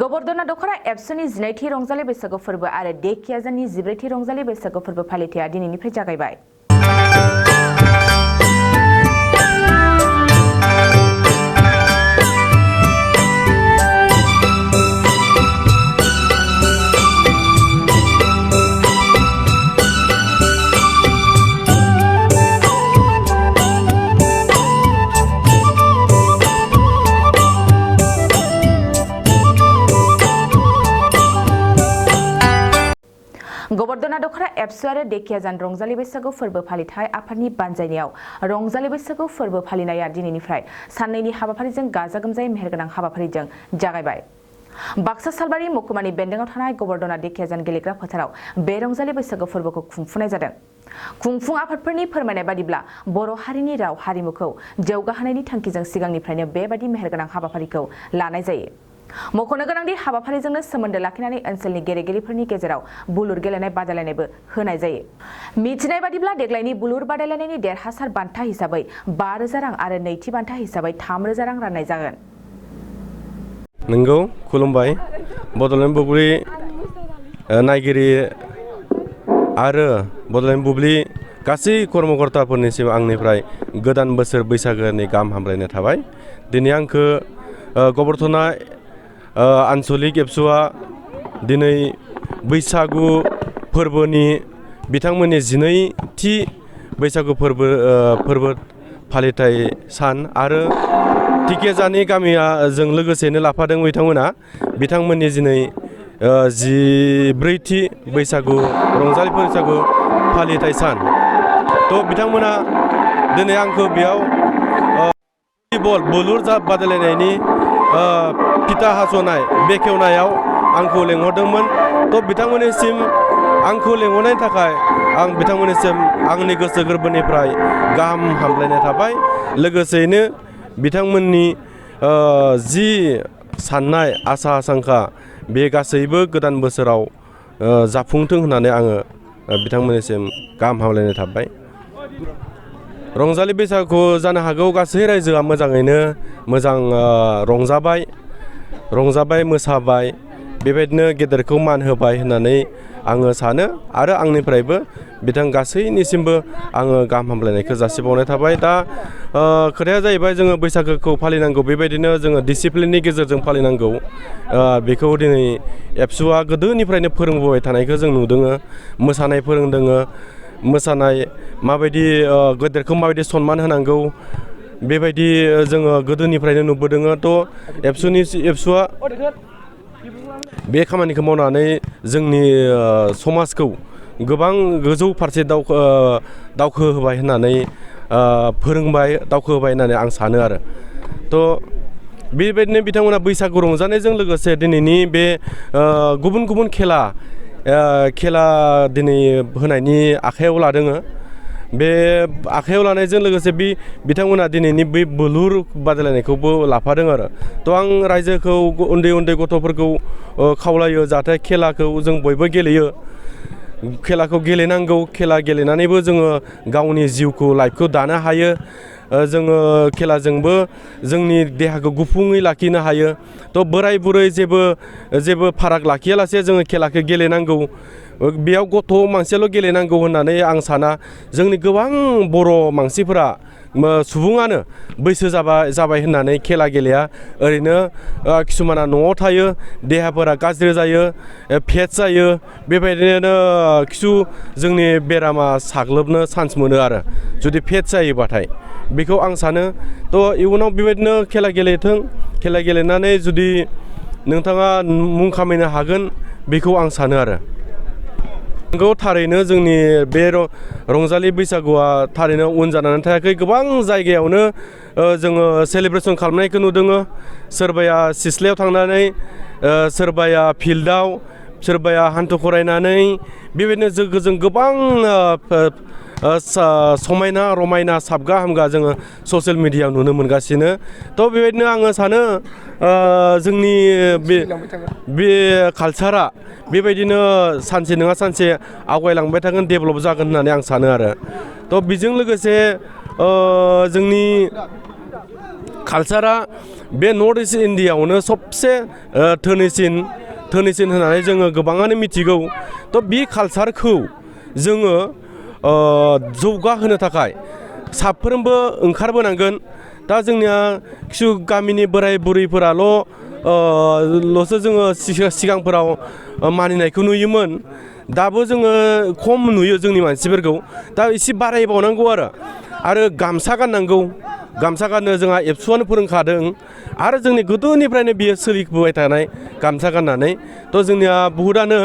गोबोरदना दखरा एबसुनि 12थि रंजालि बैसागु फोरबो आरो डेकियाजानि 14थि रंजालि बैसागु फोरबो फालिथाया दिनैनिफ्राय जागायबाय। गोबोरदना दखरा एबसु आरो डेकियाजान रंजालि बैसागु फोरबो फालिथाय आफादनि बानजायनायाव रंजालि बैसागु फोरबो फालिनाया दिनैनिफ्राय साननैनि हाबाफारिजों गाजा गोमजायै मेहेरगोनां हाबाफारिजों जागायबाय। बाक्सा सालबारि मकुमानि बेन्दोंआव थानाय गोबोरदना डेकियाजान गेलेग्रा फोथाराव बे रंजालि बैसागु फोरबोखौ खुंफुंनाय जादों। खुंफुं आफादफोरनि फोरमायनाय बादिब्ला बर' हारिनि राव हारिमुखौ जौगाहोनायनि थांखिजों सिगांनिफ्रायनो बेबादि मेहेरगोनां हाबाफारिखौ लानाय जायो। मख'नो गोनांदि हाबाफारिजोंनो सोमोन्दो लाखिनानै ओनसोलनि गेलेगिरिफोरनि गेजेराव बुलुर गेलेनाय बादायलायनायबो होनाय जायो। मिथिनाय बादिब्ला देग्लायनि बुलुर बादायलायनायनि देरहासार बान्था हिसाबै 5,000 रां आरो नैथि बान्था हिसाबै 3,000 रां राननाय जागोन। नंगौ खुलुमबाय बड'लेण्ड बुब्लि नायगिरि आरो बड'लेण्ड बुब्लि गासै कर्मकर्ताफोरनिसिम आंनिफ्राय गोदान बोसोर बैसागोनि गाहाम हामलायनाय थाबाय। दिनै आंखो गोबोरदना आनसलिक एबसुआ दिनै बैसागु फोरबोनि बिथांमोननि 12थि बैसागु फोरबो फालिथाय सान आरो डेकियाजाननि गामिया जों लोगोसेनो लाफादों बिथांमोननि दिनै 14थि बैसागु रंजालि बैसागु फालिथाय सान थ' बिथांमोना दिनै आंखौ बेयाव बुलुर बादायलायनायनि फिथा हास'नाय बेखेवनायाव आंखौ लेंहरदोंमोन। थ' बिथांमोननिसिम आंखौ लेंहरनायनि थाखाय आं बिथांमोननिसिम आंनि गोसो गोरबोनिफ्राय गाहाम हामलायनाय थाबाय। लोगोसेयैनो बिथांमोननि जि साननाय आसा आकांक्षा बे गासैबो गोदान बोसोराव जाफुंथों होननानै आङो बिथांमोननिसिम गाहाम हामलायनाय थाबाय। रंजालि बैसागुखौ जानो हागौ गासै रायजोआ मोजाङैनो मोजां रंजाबाय मोसाबाय बेबायदिनो गेदेरखौ मान होबाय होननानै आङो सानो आरो आंनिफ्रायबो बिथां गासैनिसिमबो आङो गाहाम हामलायनायखौ जासिबावनाय थाबाय। दा खोथाया जाहैबाय जोङो बैसागोखौ फालिनांगौ बेबायदिनो जोङो डिसिप्लिननि गेजेरजों फालिनांगौ। बेखौ दिनै एबसुआ गोदोनिफ्रायनो फोरोंबोबाय थानायखौ जों नुदों। मोसानाय फोरोंदों मोसानाय माबायदि गेदेरखौ माबायदि सनमान होनांगौ बेबायदि जोङो गोदोनिफ्रायनो नुबोदों। थ' एबसुआ बे खामानिखौ मावनानै जोंनि समाजखौ गोबां गोजौ फारसे दावखोहोबाय होननानै दावखोहोबाय होननानै आं सानो आरो। थ' बेबायदिनो बिथांमोना बैसागु रंजानायजों लोगोसे दिनैनि बे गुबुन गुबुन खेला दिनै होनायनि आखायाव लादों। बे आखायाव लानायजों लोगोसे बिथांमोना दिनैनि बै बुलुर बादायलायनायखौबो लाफादों आरो। थ' आं रायजोखौ उन्दै गथ'फोरखौ खावलायो जाहाथे खेलाखौ जों बयबो गेलेयो। खेलाखौ गेलेनांगौ खेला गेलेनानैबो जोङो गावनि जिउखौ लाइफखौ दानो हायो। जोङो खेलाजोंबो जोंनि देहाखौ गुफुङै लाखिनो हायो। थ' बोराय बुरै जेबो फाराग लाखियालासे जोङो खेलाखौ गेलेनांगौ। बेयाव गथ' मानसियाल' गेलेनांगौ होननानै आं साना। जोंनि गोबां बर' मानसिफोरा सुबुङानो बैसो जाबाय होननानै खेला गेलेया ओरैनो किसुमाना न'आव थायो देहाफोरा गाज्रि जायो फेट जायो बेबायदिनो जोंनि बेरामा साग्लोबनो चान्स मोनो आरो जुदि फेट जायोबाथाय बेखौ आं सानो। थ' इयुनाव बेबायदिनो खेला गेलेथों खेला गेलेनानै जुदि नोंथाङा मुं खामायनो हागोन बेखौ आं सानो आरो। नंगौ थारैनो जोंनि बे रंजालि बैसागुआ थारैनो उन जानानै थायाखै। गोबां जायगायावनो जोङो सेलेब्रेसन खालामनायखौ नुदों। सोरबाया सिथ्लायाव थांनानै सोरबाया फिल्डआव सोरबाया हान्थु खरायनानै बेबायदिनो जों गोबां समायना रमायना साबगा हामगा जोङो ससियेल मिडियायाव नुनो मोनगासिनो। थ' बेबायदिनो आङो सानो जोंनि बे कालचारा बेबायदिनो सानसे नङा सानसे आवगायलांबाय थागोन डेभेलप जागोन होननानै आं सानो आरो। थ' बेजों लोगोसे जोंनि कालचारा बे नर्थ इस्ट इण्डियाआवनो सबसे धोनिसिन होननानै जोङो गोबाङानो मिथिगौ। थ' बे कालचारखौ जोङो जौगाहोनो थाखाय साफ्रोमबो ओंखारबोनांगोन। दा जोंनिया किसु गामिनि बोराय बुरैफोराल' ल'सो जोङो सिगांफोराव मानिनायखौ नुयोमोन। दाबो जोङो खम नुयो जोंनि मानसिफोरखौ। दा एसे बारायबावनांगौ आरो गामसा गाननांगौ। गामसा गाननो जोंहा एबसुआनो फोरोंखादों आरो जोंनि गोदोनिफ्रायनो बियो सोलिबोबाय थानाय गामसा गाननानै। थ' जोंनिया बहुतानो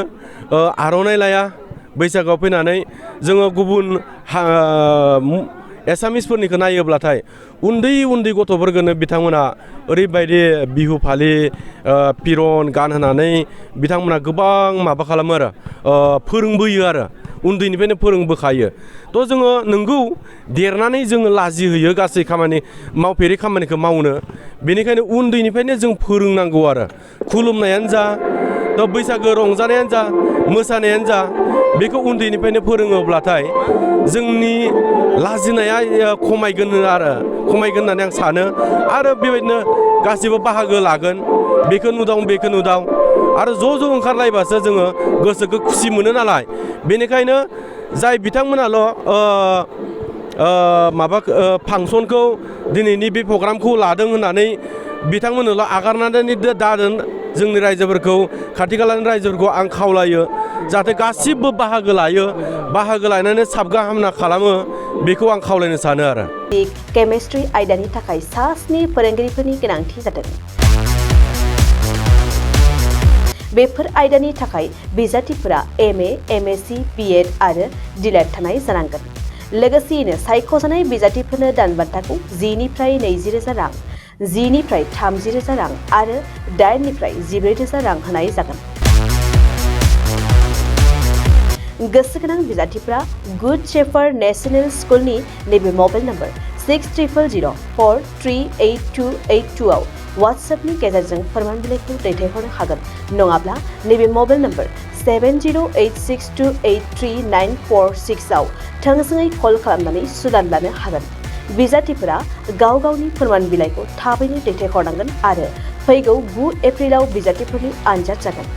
आर'नाइ लाया बैसागोआव फैनानै। जोङो गुबुन एसामिसफोरनिखौ नायोब्लाथाय उन्दै गथ'फोरखौनो बिथांमोना ओरैबायदि बिहु फालि पिरन गानहोनानै बिथांमोना गोबां माबा खालामो फोरोंबोयो उन्दैनिफ्रायनो फोरोंबोखायो। थ' जोङो नंगौ देरनानै जोङो लाजिहोयो गासै मावफेरि खामानिखौ मावनो। बेनिखायनो उन्दैनिफ्रायनो जों फोरोंनांगौ खुलुमनायानो जा, बैसागो रंजानायानो जा, मोसानायानो जा, बेखौ उन्दैनिफ्रायनो फोरोङोब्लाथाय जोंनि लाजिनाया खमायगोन होननानै आं सानो। आरो बेबायदिनो गासिबो बाहागो लागोन। बेखौ नुदाव आरो ज' ओंखारलायबासो जोङो गोसोखौ खुसि मोनो नालाय। बेनिखायनो जाय बिथांमोनाल' फांसनखौ दिनैनि बे प्रग्रामखौ लादों होननानै बिथांमोननोल' आगारनानै दादों। जोंनि रायजोफोरखौ, खाथि खालानि रायजोफोरखौ आं खावलायो जाहाथे गासिबो बाहागो लानानै साबगा हामना खालामो। बेखौ आं खावलायनो सानो केमिस्ट्रि आयदानि थाखाय सा 7 फोरोंगिरिफोरनि गोनांथि जादों। बेफोर आयदानि थाखाय बिजाथिफोरा MA, MSc, BEd आरो DLED थानाय जानांगोन। लोगोसेयैनो सायख'जानाय बिजाथिफोरनो दानबान्थाखौ 10 निफ्राय 20,000 रां, 10 निफ्राय 30,000 रां आरो 8 निफ्राय 14,000 रां होनाय जागोन। गोसो गोनां बिजाथिफोरा गुड शेफार्ड नेशनेल स्कुलनि नैबे मबाइल नम्बर 6000438282 आव WhatsAppनि गेजेरजों फोरमान बिलाइखौ दैथायहरनो हागोन। नङाब्ला नैबे मबाइल नम्बर 7086283946 आव थोंजोङै कल खालामनानै सुलाद लानो हागोन। बिजाथिफोरा गावनि फोरमान बिलाइखौ थाबैनो दैथायहरनांगोन आरो फैगौ 9 एप्रिलाव बिजाथिफोरनि आनजाद जागोन।